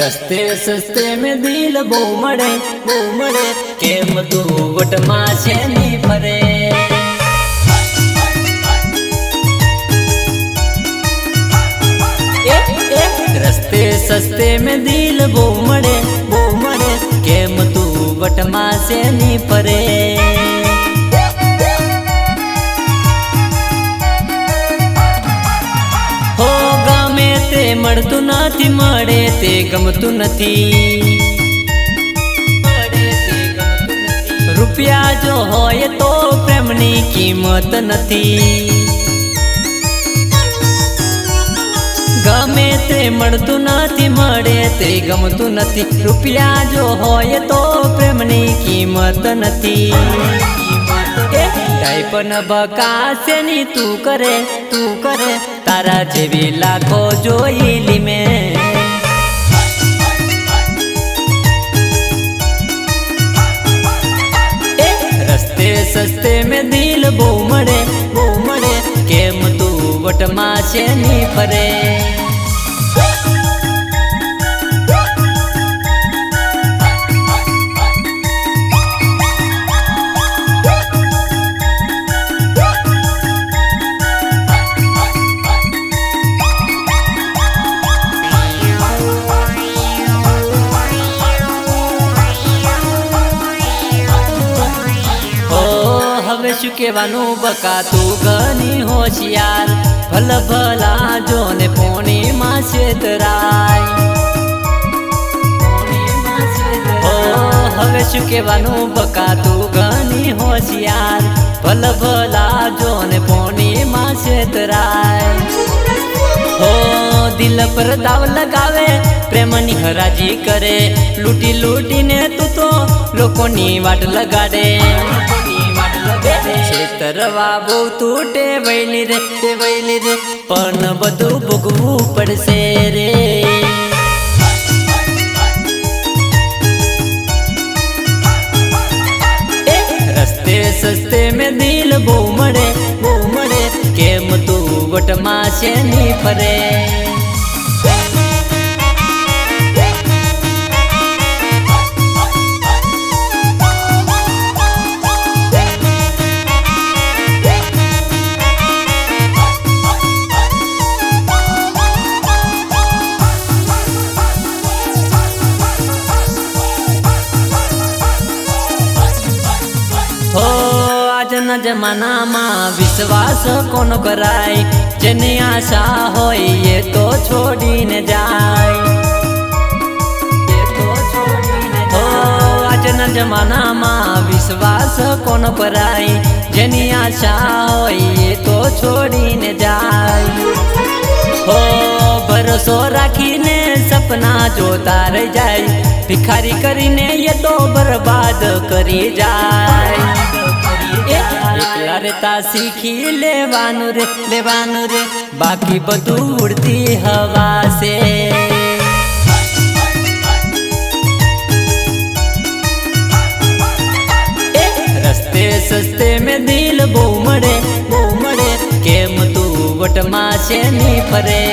सस्ते सस्ते में दिल बो मड़े केम तू वटमा से नी फरे। रस्ते सस्ते में दिल बो मड़े केम तू वटमा से नी फरे। हो गामे ते मळतु नथी मळे ते गमतु नथी। रुपया जो होय तो प्रेमनी कीमत नथी। गमे ते मळतु नथी मळे ते गमतु नथी। रुपया जो होय तो प्रेमनी कीमत नथी। टाइपन बकासे नी तू करे तारा जेवी लाखो जोईली में। रस्ते सस्ते में दिल बो मड़े केम तू वटमा से नी फरे। शू केवानू बका तू घनी होशियार भल भला जोने पोनी मां छेतराय। हवे शू केवानू बका तू घनी होशियार भल भला जोने पोनी मां छेतराय। हो दिल पर दाव लगावे प्रेमनी हराजी करे। लूटी लूटी ने तू तो लोकोनी वाट लगाडे। छेतरवा बो तू टेवैली रे पण बधु भोगवू पड़से रे। रस्ते सस्ते में दिल बो मड़े केम तू वटमा से नी फरे। आजना जमाना मां विश्वास कोन कराय। जेनी आशा होय ये तो छोड़ी ने जाय। आजना जमाना मां विश्वास कोन कराय। जेनी आशा होय ये तो छोड़ी ने जाय। हो भरोसो राखीने सपना जोता रह जाय। भिखारी करीने ये तो बर्बाद करी जाय। एकला रेता सीखी लेवानु रे बाकी बधु उड़ती हवा से। रस्ते सस्ते में दिल बो मड़े केम तू वटमा से नी फरे।